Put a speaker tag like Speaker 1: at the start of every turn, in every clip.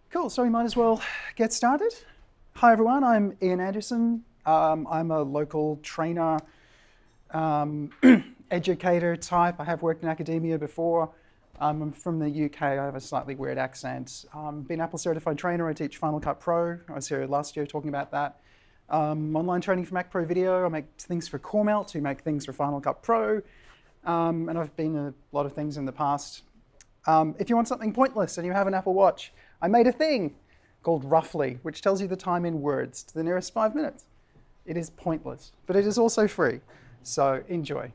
Speaker 1: Cool, so we might as well get started. Hi everyone, I'm Ian Anderson. I'm a local trainer, educator type. I have worked in academia before. I'm from the UK. I have a slightly weird accent. Been Apple certified trainer. I teach Final Cut Pro. I was here last year talking about that. Online training for Mac Pro Video. I make things for Coremelt, who make things for Final Cut Pro. And I've been a lot of things in the past. If you want something pointless and you have an Apple Watch, I made a thing called Roughly, which tells you the time in words to the nearest 5 minutes. It is pointless, but it is also free, so enjoy.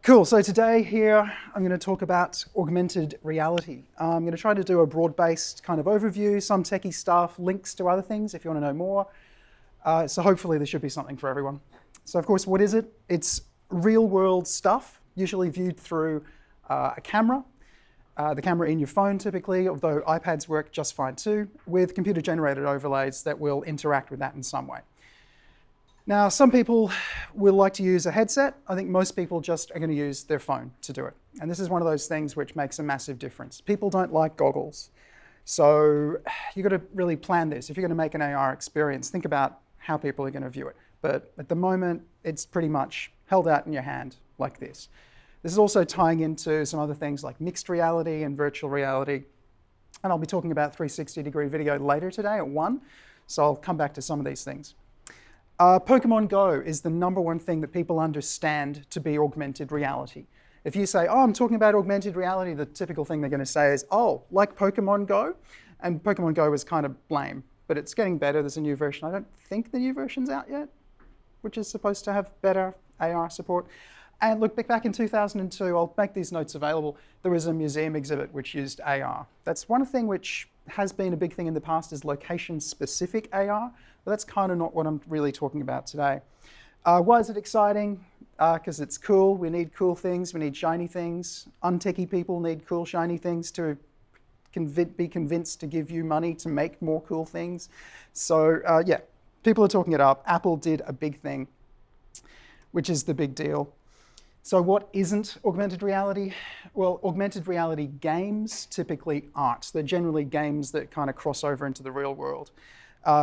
Speaker 1: Cool, so today here I'm going to talk about augmented reality. I'm going to try to do a broad-based kind of overview, some techie stuff, links to other things if you want to know more. So hopefully there should be something for everyone. So of course, what is it? It's real-world stuff, usually viewed through a camera. The camera in your phone typically, although iPads work just fine too, with computer-generated overlays that will interact with that in some way. Now, some people will like to use a headset. I think most people just are going to use their phone to do it. And this is one of those things which makes a massive difference. People don't like goggles. So you've got to really plan this. If you're going to make an AR experience, think about how people are going to view it. But at the moment, it's pretty much held out in your hand like this. This is also tying into some other things like mixed reality and virtual reality. And I'll be talking about 360-degree video later today at 1. So I'll come back to some of these things. Pokemon Go is the #1 thing that people understand to be augmented reality. If you say, oh, I'm talking about augmented reality, the typical thing they're going to say is, oh, like Pokemon Go? And Pokemon Go is kind of lame, but it's getting better. There's a new version. I don't think the new version's out yet, which is supposed to have better AR support. And look, back in 2002, I'll make these notes available, there was a museum exhibit which used AR. That's one thing which has been a big thing in the past is location-specific AR, but that's kind of not what I'm really talking about today. Why is it exciting? Because it's cool. We need cool things. We need shiny things. Untechy people need cool, shiny things to be convinced to give you money to make more cool things. So yeah, people are talking it up. Apple did a big thing, which is the big deal. So what isn't augmented reality? Well, augmented reality games typically aren't. They're generally games that kind of cross over into the real world.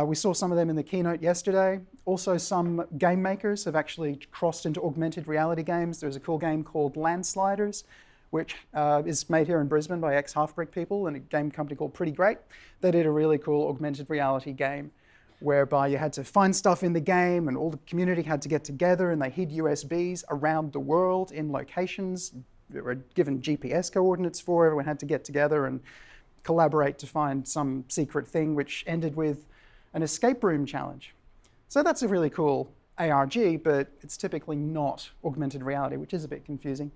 Speaker 1: We saw some of them in the keynote yesterday. Also, some game makers have actually crossed into augmented reality games. There's a cool game called Landsliders, which is made here in Brisbane by ex-Halfbrick people and a game company called Pretty Great. They did a really cool augmented reality game whereby you had to find stuff in the game and all the community had to get together and they hid USBs around the world in locations. They were given GPS coordinates for. Everyone had to get together and collaborate to find some secret thing, which ended with an escape room challenge. So that's a really cool ARG, but it's typically not augmented reality, which is a bit confusing.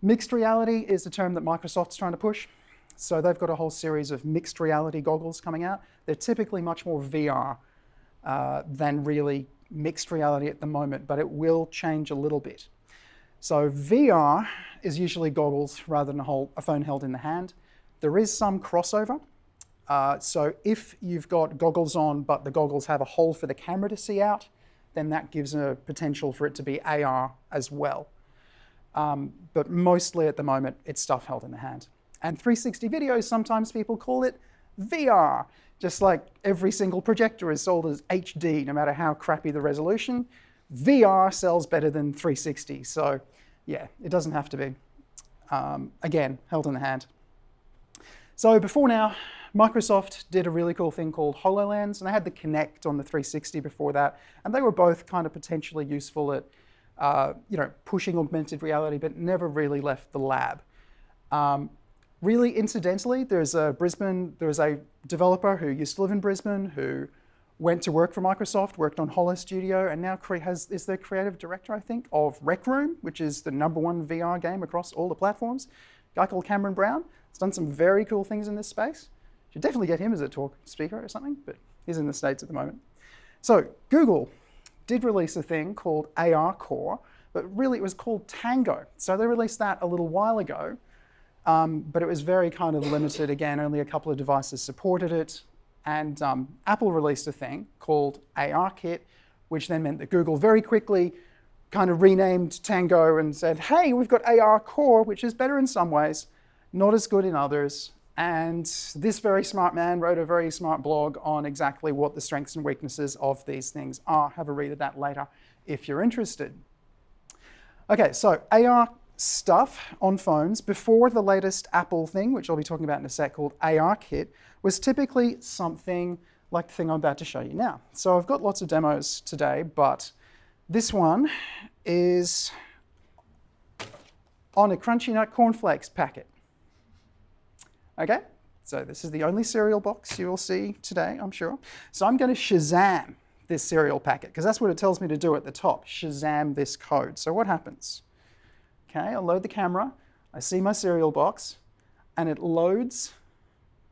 Speaker 1: Mixed reality is the term that Microsoft's trying to push. So they've got a whole series of mixed reality goggles coming out. They're typically much more VR than really mixed reality at the moment, but it will change a little bit. So VR is usually goggles rather than a phone held in the hand. There is some crossover. So if you've got goggles on, but the goggles have a hole for the camera to see out, then that gives a potential for it to be AR as well. But mostly at the moment, it's stuff held in the hand. And 360 videos, sometimes people call it VR. Just like every single projector is sold as HD, no matter how crappy the resolution, VR sells better than 360. So yeah, it doesn't have to be. Again, held in the hand. So before now, Microsoft did a really cool thing called HoloLens, and they had the Kinect on the 360 before that, and they were both kind of potentially useful at pushing augmented reality, but never really left the lab. Really incidentally, there's a developer who used to live in Brisbane who went to work for Microsoft, worked on Holo Studio, and now is the creative director, I think, of Rec Room, which is the #1 VR game across all the platforms. A guy called Cameron Brown. He's done some very cool things in this space. Should definitely get him as a talk speaker or something, but he's in the States at the moment. So Google did release a thing called AR Core, but really it was called Tango. So they released that a little while ago. But it was very kind of limited. Again, only a couple of devices supported it. And Apple released a thing called ARKit, which then meant that Google very quickly kind of renamed Tango and said, hey, we've got AR Core, which is better in some ways, not as good in others. And this very smart man wrote a very smart blog on exactly what the strengths and weaknesses of these things are. Have a read of that later if you're interested. Okay, so AR stuff on phones before the latest Apple thing, which I'll be talking about in a sec, called ARKit, was typically something like the thing I'm about to show you now. So I've got lots of demos today, but this one is on a Crunchy Nut cornflakes packet. Okay, so this is the only cereal box you will see today, I'm sure. So I'm going to Shazam this cereal packet, because that's what it tells me to do at the top, Shazam this code. So what happens? Okay, I'll load the camera, I see my cereal box, and it loads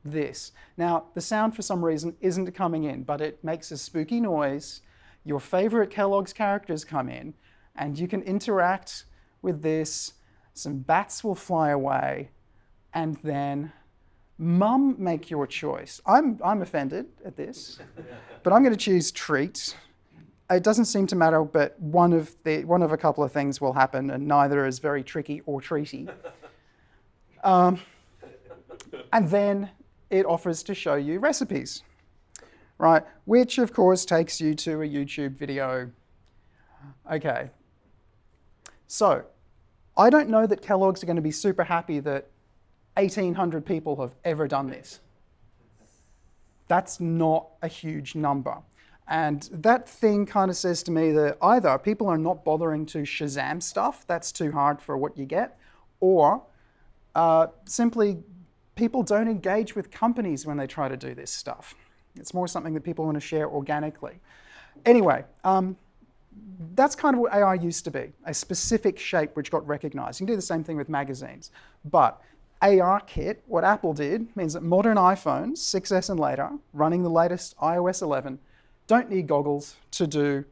Speaker 1: this. Now, the sound for some reason isn't coming in, but it makes a spooky noise. Your favorite Kellogg's characters come in, and you can interact with this. Some bats will fly away, and then Mum, make your choice. I'm offended at this, but I'm going to choose treat. It doesn't seem to matter, but one of a couple of things will happen, and neither is very tricky or treaty. And then it offers to show you recipes, right? Which, of course, takes you to a YouTube video. Okay. So I don't know that Kellogg's are going to be super happy that 1,800 people have ever done this. That's not a huge number. And that thing kind of says to me that either people are not bothering to Shazam stuff, that's too hard for what you get, or simply people don't engage with companies when they try to do this stuff. It's more something that people want to share organically. Anyway, that's kind of what AR used to be, a specific shape which got recognized. You can do the same thing with magazines. But ARKit, what Apple did, means that modern iPhones, 6S and later, running the latest iOS 11, don't need goggles to do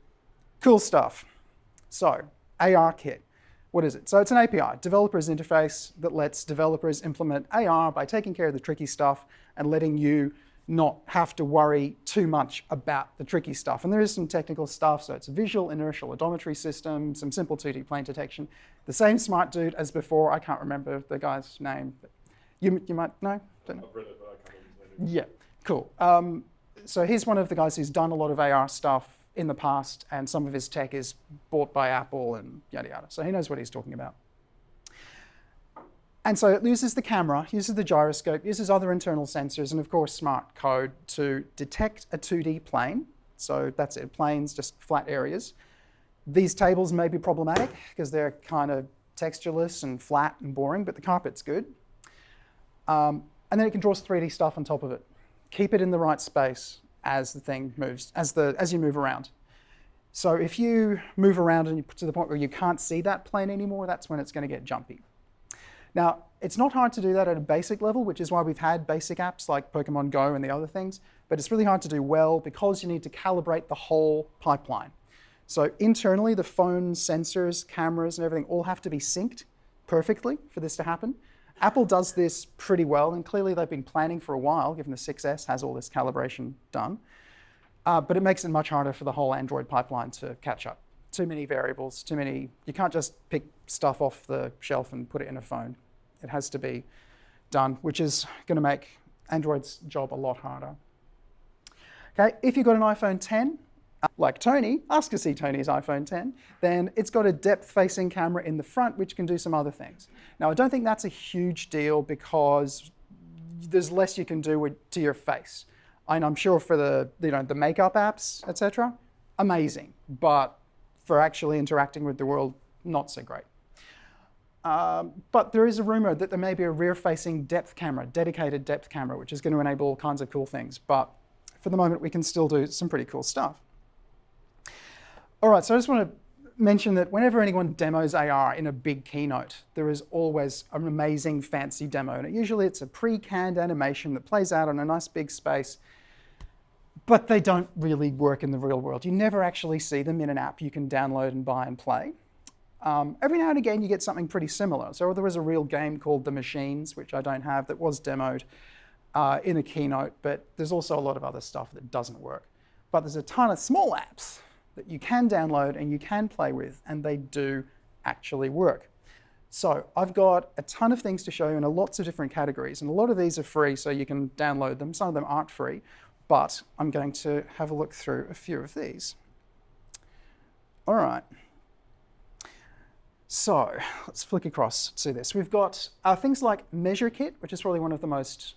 Speaker 1: cool stuff. So, ARKit, what is it? So it's an API, developer's interface, that lets developers implement AR by taking care of the tricky stuff and letting you not have to worry too much about the tricky stuff. And there is some technical stuff, so it's a visual inertial odometry system, some simple 2D plane detection. The same smart dude as before, I can't remember the guy's name. But you might know? Don't know.
Speaker 2: I've read it, but I can't remember his name.
Speaker 1: Yeah, cool. So he's one of the guys who's done a lot of AR stuff in the past, and some of his tech is bought by Apple and yada yada. So he knows what he's talking about. And so it uses the camera, uses the gyroscope, uses other internal sensors, and of course smart code to detect a 2D plane. So that's it, planes, just flat areas. These tables may be problematic because they're kind of textureless and flat and boring, but the carpet's good. And then it can draw 3D stuff on top of it. Keep it in the right space as the thing moves, as you move around. So if you move around and you put to the point where you can't see that plane anymore, that's when it's going to get jumpy. Now, it's not hard to do that at a basic level, which is why we've had basic apps like Pokemon Go and the other things, but it's really hard to do well because you need to calibrate the whole pipeline. So internally, the phone sensors, cameras, and everything all have to be synced perfectly for this to happen. Apple does this pretty well, and clearly they've been planning for a while, given the 6S has all this calibration done. But it makes it much harder for the whole Android pipeline to catch up. Too many variables, too many. You can't just pick stuff off the shelf and put it in a phone. It has to be done, which is going to make Android's job a lot harder. Okay, if you've got an iPhone 10, like Tony, ask to see Tony's iPhone 10, then it's got a depth-facing camera in the front, which can do some other things. Now, I don't think that's a huge deal because there's less you can do to your face. And I'm sure for the makeup apps, etc., amazing. But for actually interacting with the world, not so great. But there is a rumor that there may be a rear-facing depth camera, dedicated depth camera, which is going to enable all kinds of cool things. But for the moment, we can still do some pretty cool stuff. All right, so I just want to mention that whenever anyone demos AR in a big keynote, there is always an amazing fancy demo. And usually it's a pre-canned animation that plays out on a nice big space, but they don't really work in the real world. You never actually see them in an app you can download and buy and play. Every now and again, you get something pretty similar. So there was a real game called The Machines, which I don't have, that was demoed in a keynote, but there's also a lot of other stuff that doesn't work. But there's a ton of small apps that you can download and you can play with, and they do actually work. So I've got a ton of things to show you in lots of different categories, and a lot of these are free, so you can download them. Some of them aren't free, but I'm going to have a look through a few of these. All right. So let's flick across to this. We've got things like ARKit, which is probably one of the most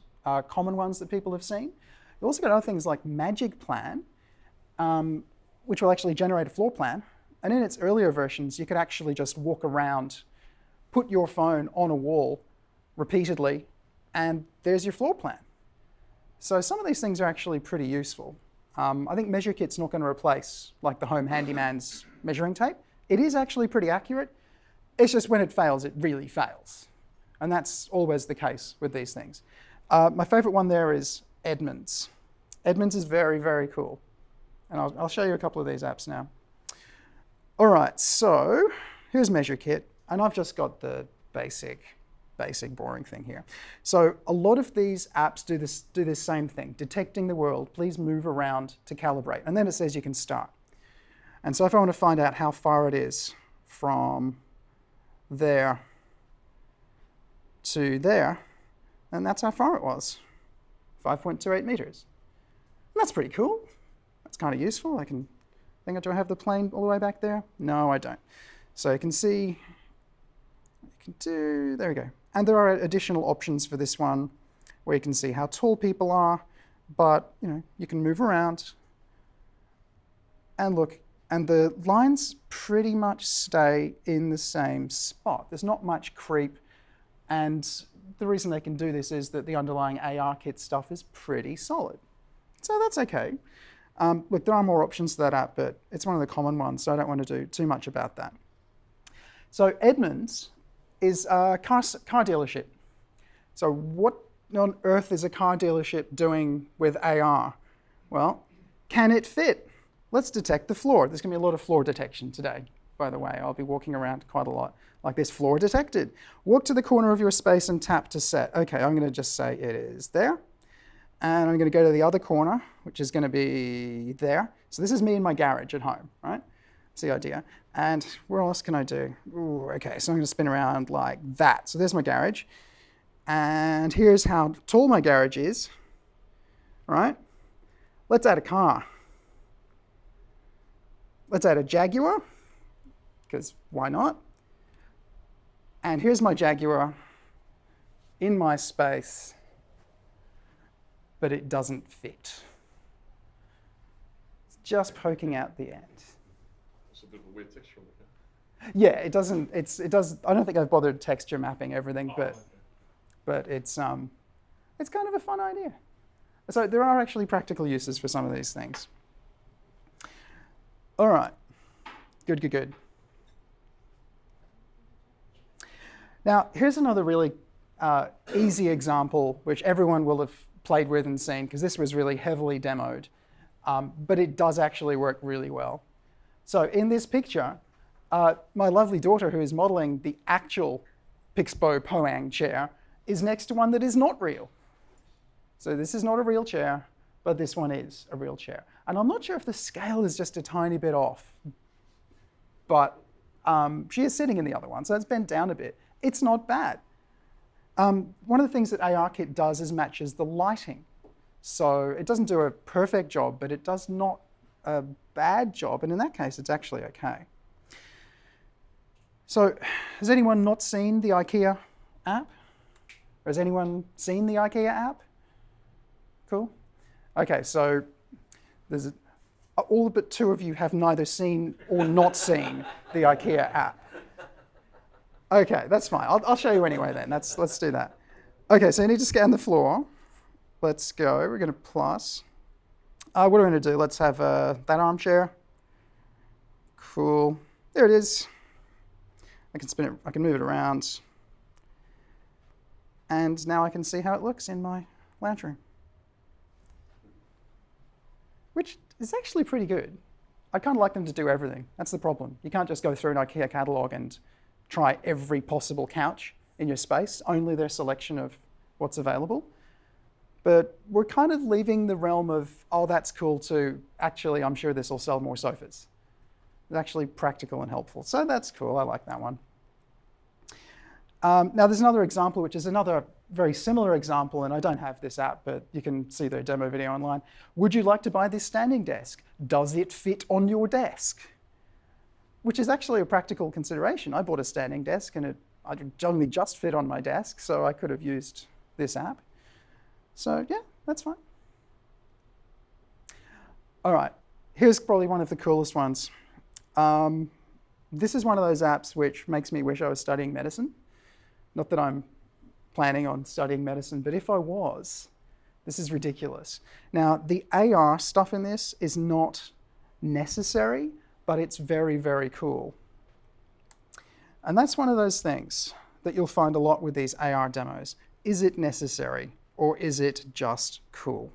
Speaker 1: common ones that people have seen. You've also got other things like Magic Plan, which will actually generate a floor plan. And in its earlier versions, you could actually just walk around, put your phone on a wall repeatedly, and there's your floor plan. So some of these things are actually pretty useful. I think ARKit's not going to replace like the home handyman's measuring tape. It is actually pretty accurate. It's just when it fails, it really fails. And that's always the case with these things. My favorite one there is Edmunds. Edmunds is very, very cool. And I'll show you a couple of these apps now. All right, so here's ARKit. And I've just got the basic boring thing here. So a lot of these apps do this same thing, detecting the world, please move around to calibrate. And then it says you can start. And so if I want to find out how far it is from there to there, then that's how far it was, 5.28 meters. And that's pretty cool. That's kind of useful. Do I have the plane all the way back there? No, I don't. So you can see, there we go. And there are additional options for this one where you can see how tall people are, but you can move around and look, and the lines pretty much stay in the same spot. There's not much creep, and the reason they can do this is that the underlying ARKit stuff is pretty solid. So that's okay. Look, there are more options to that app, but it's one of the common ones, so I don't want to do too much about that. So Edmunds is a car dealership. So what on earth is a car dealership doing with AR? Well, can it fit? Let's detect the floor. There's going to be a lot of floor detection today, by the way. I'll be walking around quite a lot like this. Floor detected. Walk to the corner of your space and tap to set. Okay, I'm going to just say it is there. And I'm going to go to the other corner, which is going to be there. So this is me in my garage at home, right? That's the idea. And where else can I do? Ooh, okay, so I'm going to spin around like that. So there's my garage. And here's how tall my garage is, right? Let's add a car. Let's add a Jaguar, because why not? And here's my Jaguar in my space, but it doesn't fit. It's just poking out the end.
Speaker 2: It's a bit of a weird texture on it.
Speaker 1: Yeah, it doesn't. It does. I don't think I've bothered texture mapping everything, but it's kind of a fun idea. So there are actually practical uses for some of these things. All right, good. Now here's another really easy example, which everyone will have played with and seen, because this was really heavily demoed, but it does actually work really well. So in this picture, my lovely daughter, who is modeling the actual Pixbo Poang chair, is next to one that is not real. So this is not a real chair, but this one is a real chair. And I'm not sure if the scale is just a tiny bit off, but she is sitting in the other one, so it's bent down a bit. It's not bad. One of the things that ARKit does is matches the lighting. So it doesn't do a perfect job, but it does not a bad job. And in that case, it's actually okay. So has anyone not seen the IKEA app? Or has anyone seen the IKEA app? Cool. Okay, so there's all but two of you have neither seen or not seen the IKEA app. Okay, that's fine. I'll show you anyway then. Let's do that. Okay, so you need to scan the floor. Let's go. We're going to plus. What are we going to do? Let's have that armchair. Cool. There it is. I can spin it. I can move it around. And now I can see how it looks in my lounge room, which is actually pretty good. I kind of like them to do everything. That's the problem. You can't just go through an IKEA catalog and try every possible couch in your space, only their selection of what's available. But we're kind of leaving the realm of, oh, that's cool too. Actually, I'm sure this will sell more sofas. It's actually practical and helpful. So that's cool. I like that one. Now there's another example, which is another very similar example, and I don't have this app, but you can see the demo video online. Would you like to buy this standing desk? Does it fit on your desk? Which is actually a practical consideration. I bought a standing desk, and it only just fit on my desk, so I could have used this app. So yeah, that's fine. All right, here's probably one of the coolest ones. This is one of those apps which makes me wish I was studying medicine. Not that I'm planning on studying medicine, but if I was, this is ridiculous. Now, the AR stuff in this is not necessary, but it's very, very cool. And that's one of those things that you'll find a lot with these AR demos. Is it necessary, or is it just cool?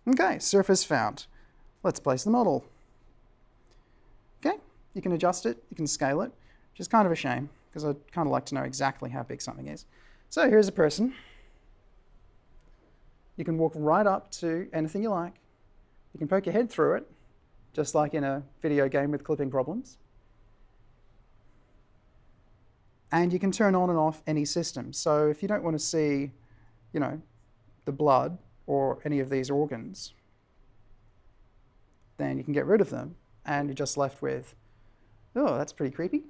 Speaker 1: Okay, surface found. Let's place the model. Okay, you can adjust it, you can scale it, which is kind of a shame, because I'd kind of like to know exactly how big something is. So here's a person. You can walk right up to anything you like. You can poke your head through it, just like in a video game with clipping problems. And you can turn on and off any system. So if you don't want to see, the blood or any of these organs, then you can get rid of them, and you're just left with, oh, that's pretty creepy.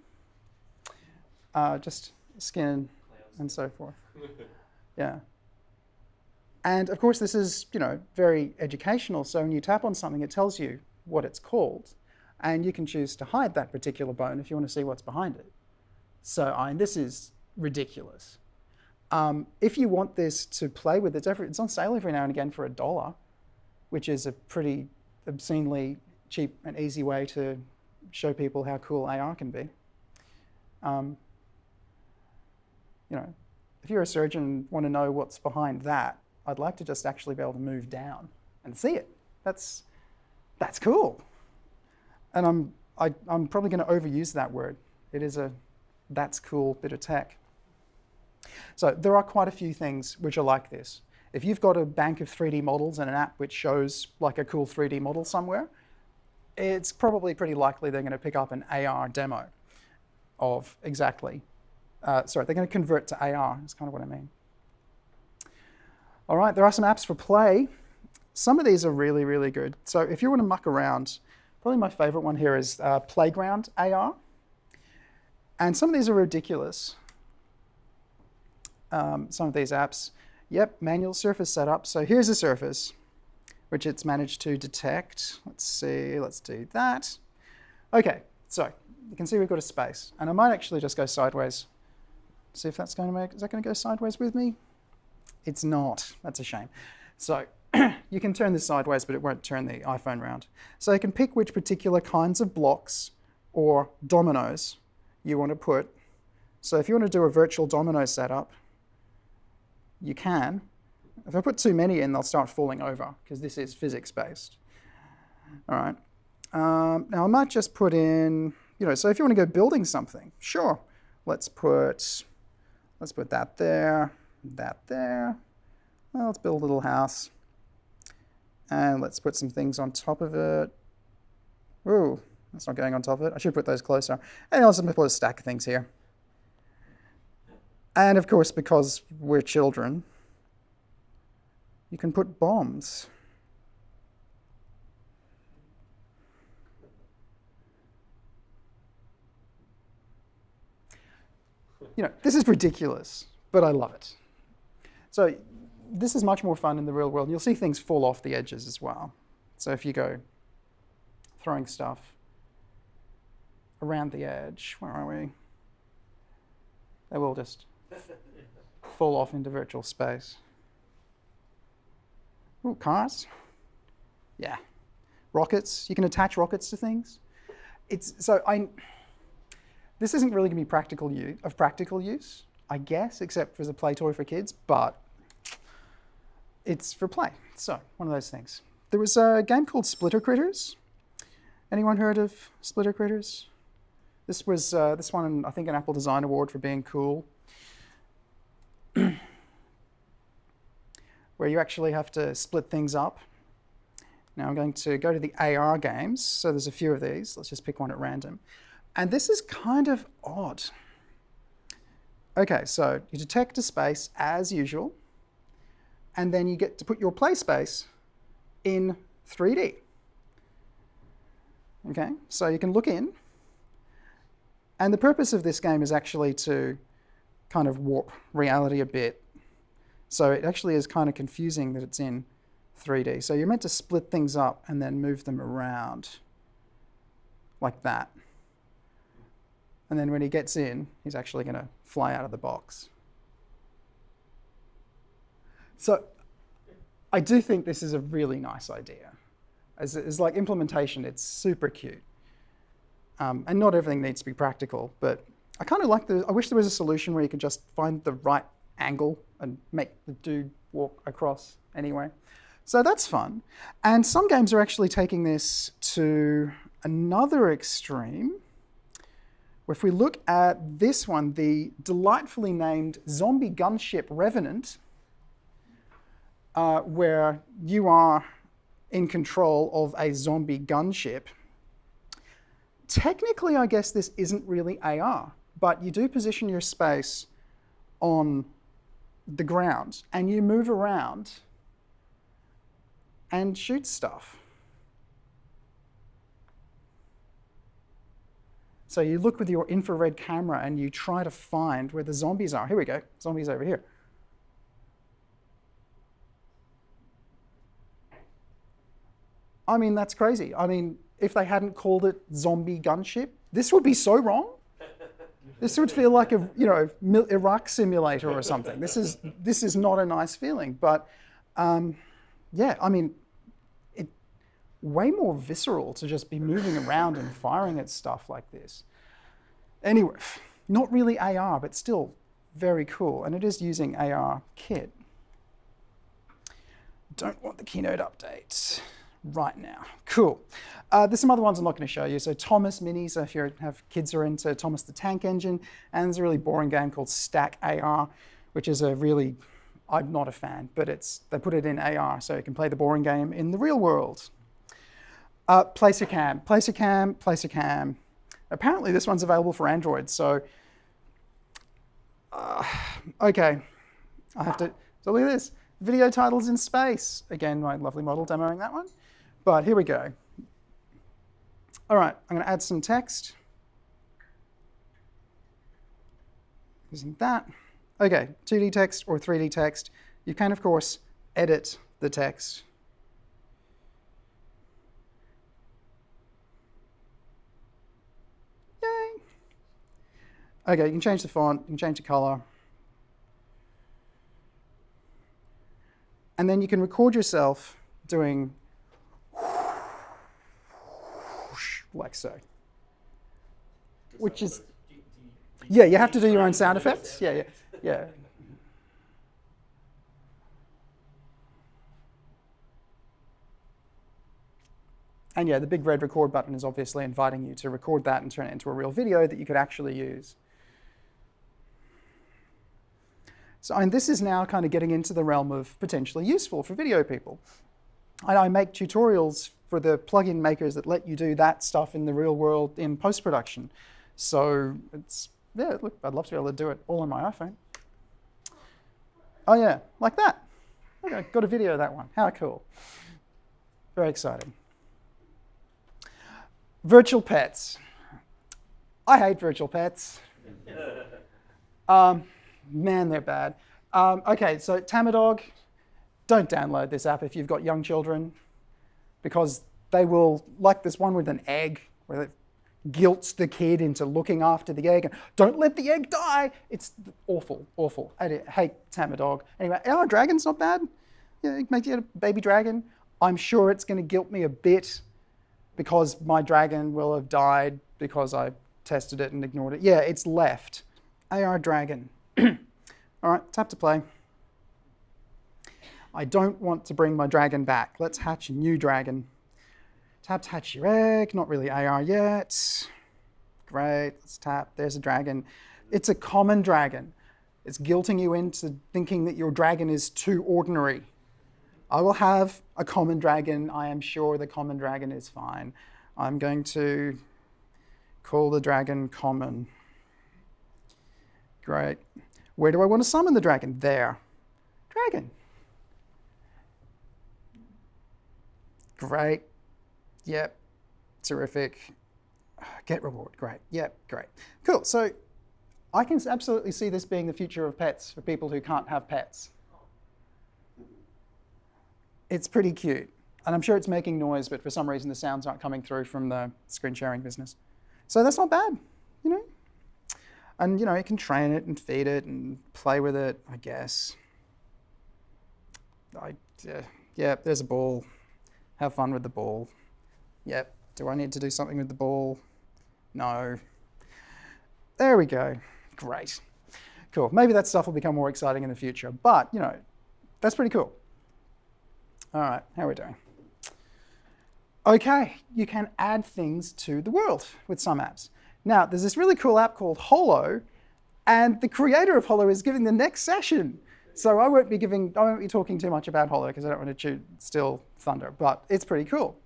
Speaker 1: Just skin and so forth. Yeah. And of course, this is, very educational. So when you tap on something, it tells you what it's called, and you can choose to hide that particular bone if you want to see what's behind it. So this is ridiculous. If you want this to play with, it's on sale every now and again for $1, which is a pretty obscenely cheap and easy way to show people how cool AR can be. If you're a surgeon and want to know what's behind that, I'd like to just actually be able to move down and see it. That's cool. And I'm probably going to overuse that word. It is a that's cool bit of tech. So there are quite a few things which are like this. If you've got a bank of 3D models and an app which shows like a cool 3D model somewhere, it's probably pretty likely they're going to pick up an AR demo of exactly. They're going to convert to AR, is kind of what I mean. All right, there are some apps for play. Some of these are really, really good. So if you want to muck around, probably my favorite one here is Playground AR. And some of these are ridiculous. Some of these apps, yep, manual surface setup. So here's a surface, which it's managed to detect. Let's see, let's do that. Okay, so you can see we've got a space. And I might actually just go sideways. See if that's going to is that going to go sideways with me? It's not, that's a shame. So you can turn this sideways, but it won't turn the iPhone round. So you can pick which particular kinds of blocks or dominoes you want to put. So if you want to do a virtual domino setup, you can. If I put too many in, they'll start falling over, because this is physics-based. All right. Now I might just put in, so if you want to go building something, sure. Let's put that there, that there. Well, let's build a little house. And let's put some things on top of it. Ooh, that's not going on top of it. I should put those closer. And also put a stack of things here. And of course, because we're children, you can put bombs. This is ridiculous, but I love it. So this is much more fun in the real world. You'll see things fall off the edges as well. So if you go throwing stuff around the edge, where are we? They will just fall off into virtual space. Ooh, cars. Yeah. Rockets. You can attach rockets to things. This isn't really going to be practical use, I guess, except as a play toy for kids, but it's for play. So, one of those things. There was a game called Splitter Critters. Anyone heard of Splitter Critters? This won, I think, an Apple Design Award for being cool. Where you actually have to split things up. Now I'm going to go to the AR games. So there's a few of these. Let's just pick one at random. And this is kind of odd. Okay, so you detect a space as usual, and then you get to put your play space in 3D. Okay, so you can look in, and the purpose of this game is actually to kind of warp reality a bit. So it actually is kind of confusing that it's in 3D. So you're meant to split things up and then move them around like that. And then when he gets in, he's actually going to fly out of the box. So I do think this is a really nice idea. As like implementation, it's super cute. And not everything needs to be practical, but I kind of like I wish there was a solution where you could just find the right angle and make the dude walk across anyway. So that's fun. And some games are actually taking this to another extreme. If we look at this one, the delightfully named Zombie Gunship Revenant, where you are in control of a zombie gunship. Technically, I guess this isn't really AR, but you do position your space on the ground and you move around and shoot stuff. So you look with your infrared camera and you try to find where the zombies are. Here we go, zombies over here. I mean, that's crazy. I mean, if they hadn't called it Zombie Gunship, this would be so wrong. This would feel like a Iraq simulator or something. This is not a nice feeling. But yeah, I mean, way more visceral to just be moving around and firing at stuff like this. Anyway, not really AR, but still very cool. And it is using ARKit. Don't want the keynote update right now. Cool. There's some other ones I'm not going to show you. So Thomas Minis, if you have kids who are into Thomas the Tank Engine, and there's a really boring game called Stack AR, which is a really, I'm not a fan, but they put it in AR so you can play the boring game in the real world. Placercam. Apparently this one's available for Android, so okay. I have to, so look at this. Video titles in space. Again, my lovely model demoing that one. But here we go. All right, I'm going to add some text. Using that. Okay, 2D text or 3D text. You can, of course, edit the text. Yay. Okay, you can change the font, you can change the color. And then you can record yourself doing like so. Which is, yeah, you have to do your own sound effects. Yeah. And yeah, the big red record button is obviously inviting you to record that and turn it into a real video that you could actually use. So and this is now kind of getting into the realm of potentially useful for video people. I make tutorials for the plugin makers that let you do that stuff in the real world in post-production. So it's, yeah, look, I'd love to be able to do it all on my iPhone. Oh yeah, like that. Okay, got a video of that one. How cool. Very exciting. Virtual pets. I hate virtual pets. Man, they're bad. Okay, so Tamadog, don't download this app if you've got young children, because they will, like this one with an egg, where it guilts the kid into looking after the egg, and don't let the egg die. It's awful, awful. I hate Tamadog. Anyway, our dragon's not bad. Yeah, it makes you a baby dragon. I'm sure it's going to guilt me a bit because my dragon will have died because I tested it and ignored it. Yeah, it's left. AR dragon. All right, tap to play. I don't want to bring my dragon back. Let's hatch a new dragon. Tap to hatch your egg. Not really AR yet. Great, let's tap. There's a dragon. It's a common dragon. It's guilting you into thinking that your dragon is too ordinary. I will have a common dragon. I am sure the common dragon is fine. I'm going to Call the dragon common. Great. Where do I want to summon the dragon? There. Dragon. Great. Yep. Terrific. Get reward. Great. Yep. Great. Cool. So I can absolutely see this being the future of pets for people who can't have pets. It's pretty cute. And I'm sure it's making noise, but for some reason the sounds aren't coming through from the screen sharing business. So that's not bad, you know? And, you know, you can train it and feed it and play with it, I guess. Yeah, there's a ball. Have fun with the ball. Yep. Do I need to do something with the ball? No. There we go. Great. Cool. Maybe that stuff will become more exciting in the future, but, you know, that's pretty cool. All right, how are we doing? Okay, you can add things to the world with some apps. Now, there's this really cool app called Holo, and the creator of Holo is giving the next session. So I won't be talking too much about Holo because I don't want to steal thunder, but it's pretty cool.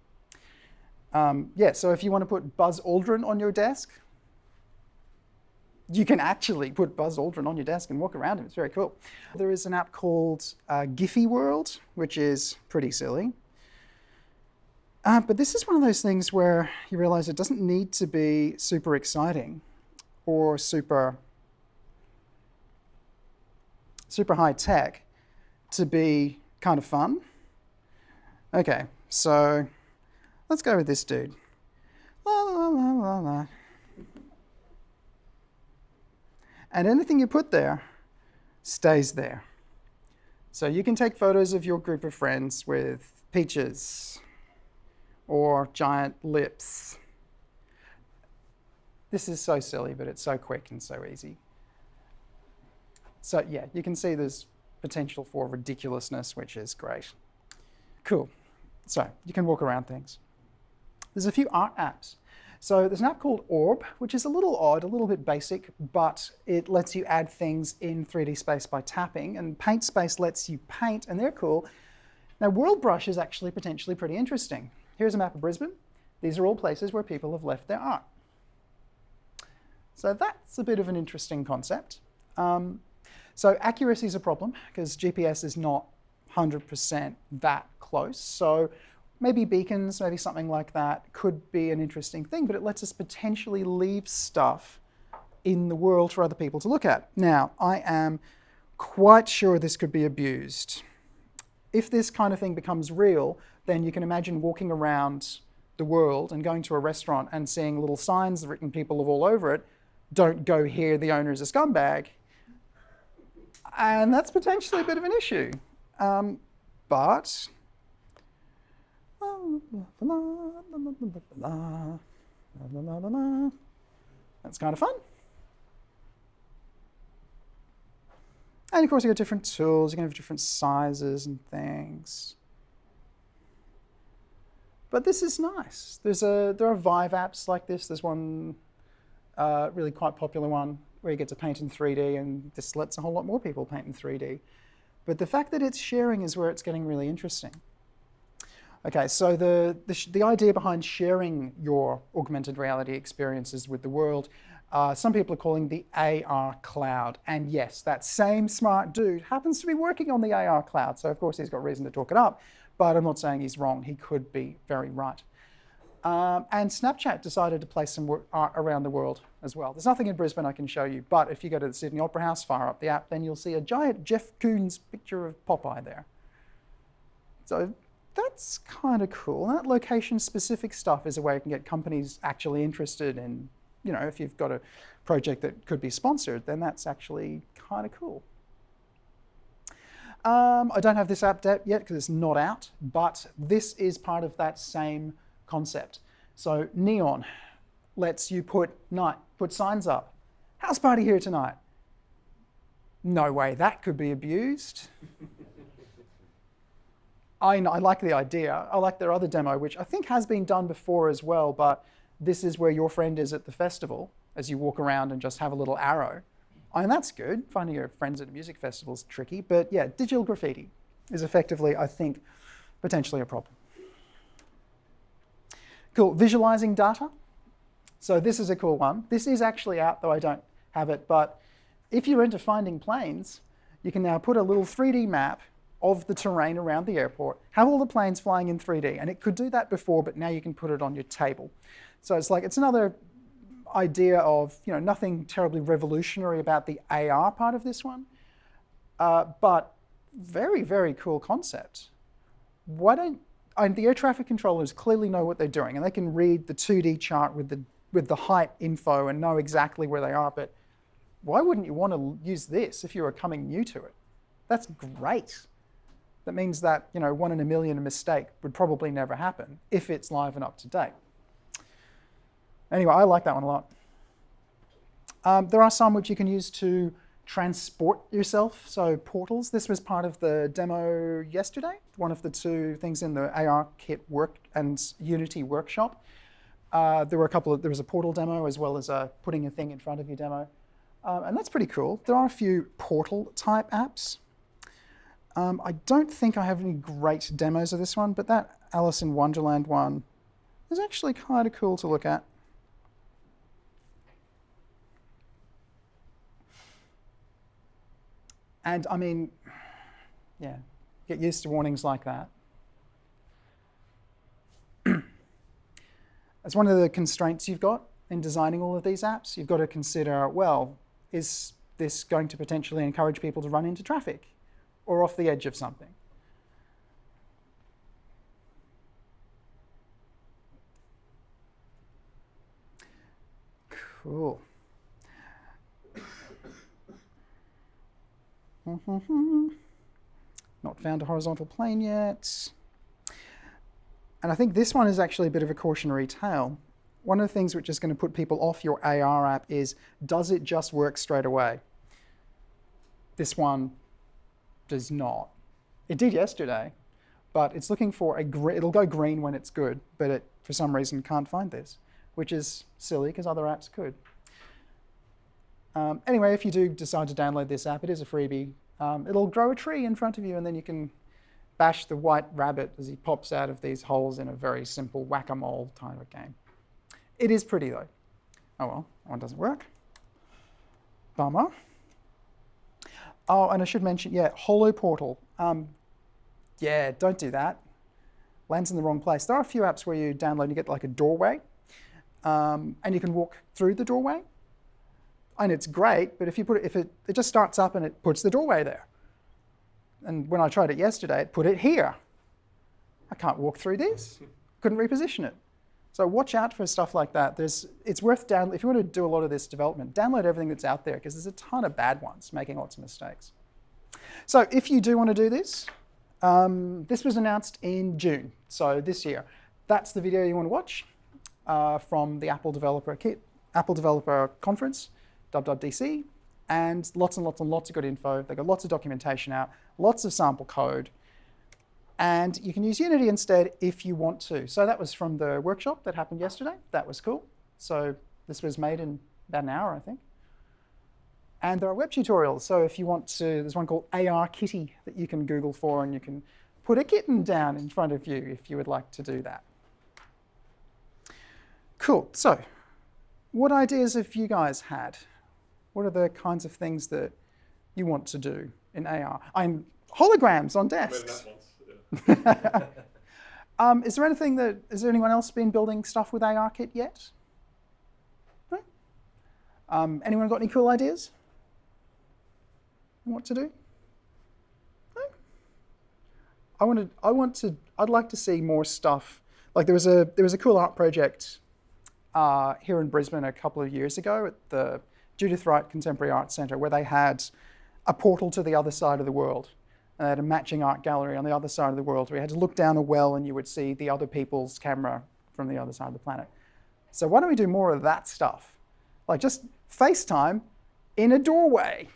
Speaker 1: Yeah, so if you want to put Buzz Aldrin on your desk, you can actually put Buzz Aldrin on your desk and walk around him. It's very cool. There is an app called CreateWorld, which is pretty silly. But this is one of those things where you realize it doesn't need to be super exciting or super high tech to be kind of fun. Okay, so let's go with this dude. La, la, la, la, la. And anything you put there stays there. So you can take photos of your group of friends with peaches or giant lips. This is so silly, but it's so quick and so easy. So yeah, you can see there's potential for ridiculousness, which is great. Cool. So you can walk around things. There's a few art apps. So there's an app called Orb, which is a little odd, a little bit basic, but it lets you add things in 3D space by tapping, and Paint Space lets you paint, and they're cool. Now, World Brush is actually potentially pretty interesting. Here's a map of Brisbane. These are all places where people have left their art. So that's a bit of an interesting concept. So accuracy is a problem, because GPS is not 100% that close. So maybe beacons, maybe something like that could be an interesting thing, but it lets us potentially leave stuff in the world for other people to look at. Now, I am quite sure this could be abused. If this kind of thing becomes real, then you can imagine walking around the world and going to a restaurant and seeing little signs written people all over it, "Don't go here, the owner is a scumbag." And that's potentially a bit of an issue. But that's kind of fun. And of course, you got different tools. You can have different sizes and things. But this is nice. There are Vive apps like this. There's one really quite popular one where you get to paint in 3D, and this lets a whole lot more people paint in 3D. But the fact that it's sharing is where it's getting really interesting. Okay, so the idea behind sharing your augmented reality experiences with the world, some people are calling the AR cloud. And yes, that same smart dude happens to be working on the AR cloud. So of course he's got reason to talk it up, but I'm not saying he's wrong. He could be very right. And Snapchat decided to place some art around the world as well. There's nothing in Brisbane I can show you, but if you go to the Sydney Opera House, fire up the app, then you'll see a giant Jeff Koons picture of Popeye there. So that's kind of cool. And that location-specific stuff is a way you can get companies actually interested in, you know, if you've got a project that could be sponsored, then that's actually kind of cool. I don't have this app yet because it's not out, but this is part of that same concept. So Neon lets you put signs up. House party here tonight. No way that could be abused. I like the idea. I like their other demo, which I think has been done before as well, but this is where your friend is at the festival as you walk around and just have a little arrow. I mean, that's good. Finding your friends at a music festival is tricky, but yeah, digital graffiti is effectively, I think, potentially a problem. Cool, visualizing data. So this is a cool one. This is actually out, though I don't have it. But if you're into finding planes, you can now put a little 3D map of the terrain around the airport, have all the planes flying in 3D. And it could do that before, but now you can put it on your table. So it's another idea of, nothing terribly revolutionary about the AR part of this one, but very, very cool concept. The air traffic controllers clearly know what they're doing, and they can read the 2D chart with the height info and know exactly where they are, but why wouldn't you want to use this if you were coming new to it? That's great. That means that 1 in a million mistake would probably never happen if it's live and up to date. Anyway, I like that one a lot. There are some which you can use to transport yourself, so portals. This was part of the demo yesterday, one of the 2 things in the ARKit work and Unity workshop. There was a portal demo as well as putting a thing in front of you demo. And that's pretty cool. There are a few portal type apps. I don't think I have any great demos of this one, but that Alice in Wonderland one is actually kind of cool to look at. And I mean, yeah, get used to warnings like that. That's one of the constraints you've got in designing all of these apps. You've got to consider, well, is this going to potentially encourage people to run into traffic or off the edge of something? Cool. Not found a horizontal plane yet. And I think this one is actually a bit of a cautionary tale. One of the things which is going to put people off your AR app is, does it just work straight away? This one does not. It did yesterday, but it's looking for it'll go green when it's good, but it, for some reason, can't find this, which is silly because other apps could. Anyway, if you do decide to download this app, it is a freebie. It'll grow a tree in front of you, and then you can bash the white rabbit as he pops out of these holes in a very simple whack-a-mole kind of game. It is pretty, though. Oh well, that one doesn't work. Bummer. Oh, and I should mention, yeah, Holo Portal. Yeah, don't do that. Lands in the wrong place. There are a few apps where you download and you get like a doorway, and you can walk through the doorway. And it's great, but if it just starts up and it puts the doorway there. And when I tried it yesterday, it put it here. I can't walk through this. Couldn't reposition it. So watch out for stuff like that. It's worth if you want to do a lot of this development, download everything that's out there because there's a ton of bad ones making lots of mistakes. So if you do want to do this, this was announced in June, so this year. That's the video you want to watch from the Apple Developer Conference, WWDC, and lots and lots and lots of good info. They've got lots of documentation out, lots of sample code, and you can use Unity instead if you want to. So that was from the workshop that happened yesterday. That was cool. So this was made in about an hour, I think. And there are web tutorials. So if you want to, there's one called ARKitty that you can Google for, and you can put a kitten down in front of you if you would like to do that. Cool. So what ideas have you guys had? What are the kinds of things that you want to do in AR? Holograms on desks. Is there anyone else been building stuff with ARKit yet? No? Anyone got any cool ideas? What to do? No? I'd like to see more stuff. Like there was a cool art project here in Brisbane a couple of years ago at the Judith Wright Contemporary Art Centre, where they had a portal to the other side of the world. And they had a matching art gallery on the other side of the world where you had to look down a well and you would see the other people's camera from the other side of the planet. So why don't we do more of that stuff? Like just FaceTime in a doorway.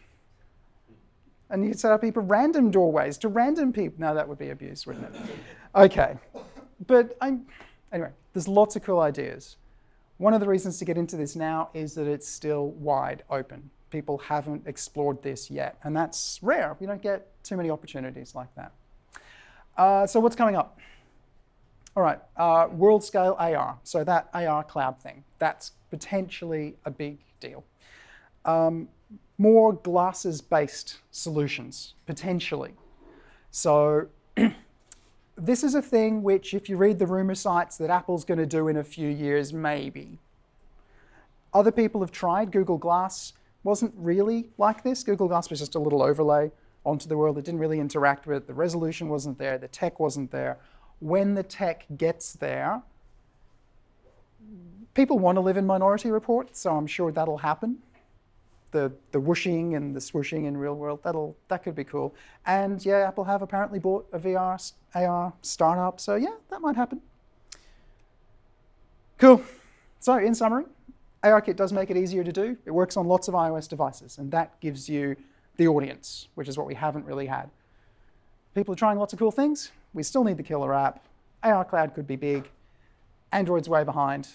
Speaker 1: And you set up random doorways to random people. No, that would be abuse, wouldn't it? Okay. But anyway, there's lots of cool ideas. One of the reasons to get into this now is that it's still wide open. People haven't explored this yet, and that's rare. We don't get too many opportunities like that. So what's coming up? All right, world scale AR. So that AR cloud thing, that's potentially a big deal. More glasses-based solutions, potentially. So this is a thing which, if you read the rumor sites, that Apple's going to do in a few years, maybe. Other people have tried. Google Glass wasn't really like this. Google Glass was just a little overlay onto the world. It didn't really interact with it. The resolution wasn't there. The tech wasn't there. When the tech gets there, people want to live in Minority Report, so I'm sure that'll happen. The whooshing and the swooshing in real world, that could be cool. And yeah, Apple have apparently bought a VR AR startup, so yeah, that might happen. Cool. So in summary, ARKit does make it easier to do. It works on lots of iOS devices, and that gives you the audience, which is what we haven't really had. People are trying lots of cool things. We still need the killer app. AR Cloud could be big. Android's way behind.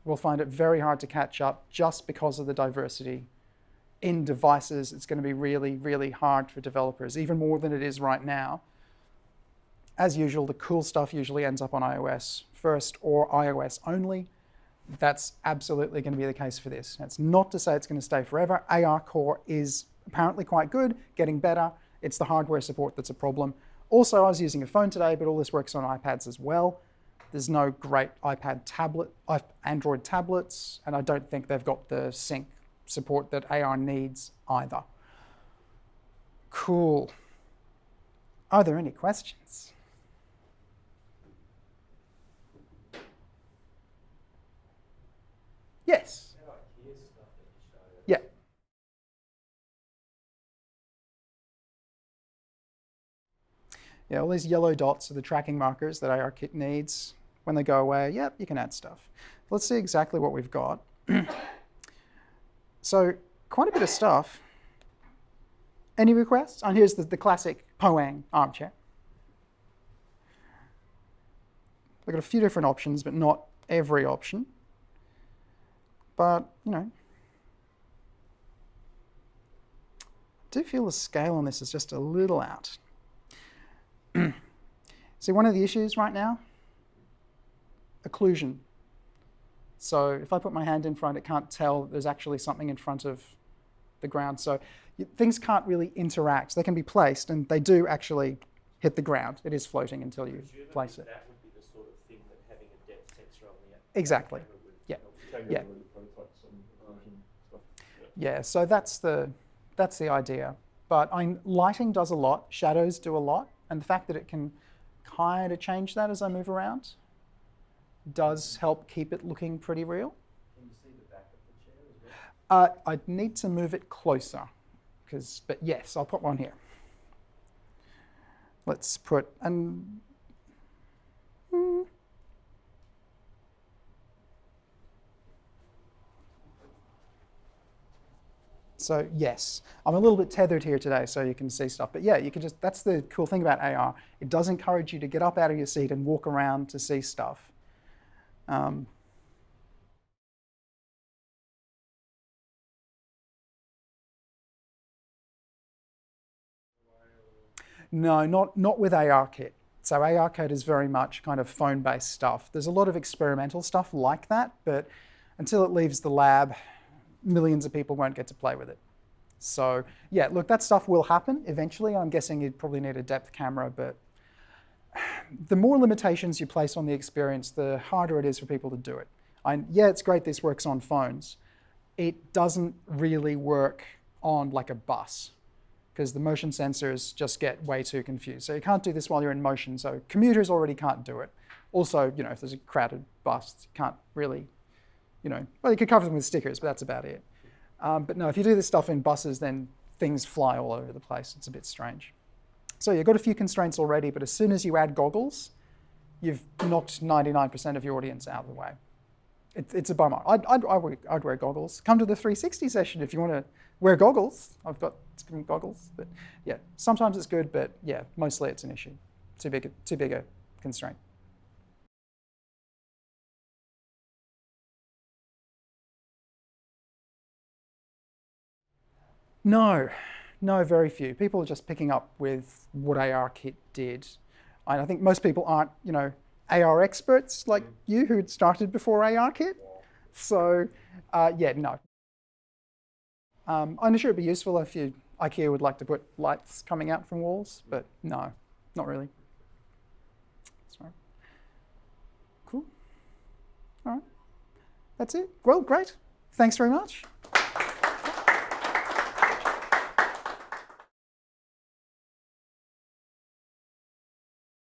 Speaker 1: We'll find it very hard to catch up just because of the diversity in devices. It's going to be really, really hard for developers, even more than it is right now. As usual, the cool stuff usually ends up on iOS first or iOS only. That's absolutely going to be the case for this. That's not to say it's going to stay forever. AR Core is apparently quite good, getting better. It's the hardware support that's a problem. Also, I was using a phone today, but all this works on iPads as well. There's no great Android tablets, and I don't think they've got the sync support that AR needs either. Cool. Are there any questions? Yes. Yeah. Yeah, all these yellow dots are the tracking markers that ARKit needs. When they go away, yep, you can add stuff. Let's see exactly what we've got. So quite a bit of stuff. Any requests? And here's the classic Poang armchair. We've got a few different options, but not every option. But, you know, I do feel the scale on this is just a little out. See, one of the issues right now, occlusion. So if I put my hand in front, it can't tell there's actually something in front of the ground. So things can't really interact. They can be placed, and they do actually hit the ground. It is floating until you place it.
Speaker 3: That would be the sort of thing that having a depth sensor on the
Speaker 1: Exactly. Yeah. Yeah. Yeah. So that's the idea. But lighting does a lot. Shadows do a lot, and the fact that it can kind of change that as I move around does help keep it looking pretty real.
Speaker 3: Can you see the back of the chair as well?
Speaker 1: I'd need to move it closer, but yes, I'll put one here. Let's put So yes, I'm a little bit tethered here today so you can see stuff. But yeah, you can that's the cool thing about AR. It does encourage you to get up out of your seat and walk around to see stuff. No, not with ARKit. So ARKit is very much kind of phone-based stuff. There's a lot of experimental stuff like that, but until it leaves the lab, millions of people won't get to play with it. So yeah, look, that stuff will happen eventually. I'm guessing you'd probably need a depth camera, but the more limitations you place on the experience, the harder it is for people to do it. Yeah, it's great this works on phones. It doesn't really work on like a bus, because the motion sensors just get way too confused. So you can't do this while you're in motion. So commuters already can't do it. Also, you know, if there's a crowded bus, you can't really, well, you could cover them with stickers, but that's about it. But no, if you do this stuff in buses, then things fly all over the place. It's a bit strange. So you've got a few constraints already, but as soon as you add goggles, you've knocked 99% of your audience out of the way. It's a bummer. I'd wear goggles. Come to the 360 session if you want to wear goggles. I've got some goggles, but yeah, sometimes it's good, but yeah, mostly it's an issue. Too big a constraint. No, very few. People are just picking up with what ARKit did. I think most people aren't, AR experts like you who had started before ARKit. So yeah, no. I'm sure it'd be useful if IKEA would like to put lights coming out from walls, but no, not really. Sorry. Cool. All right. That's it. Well, great. Thanks very much.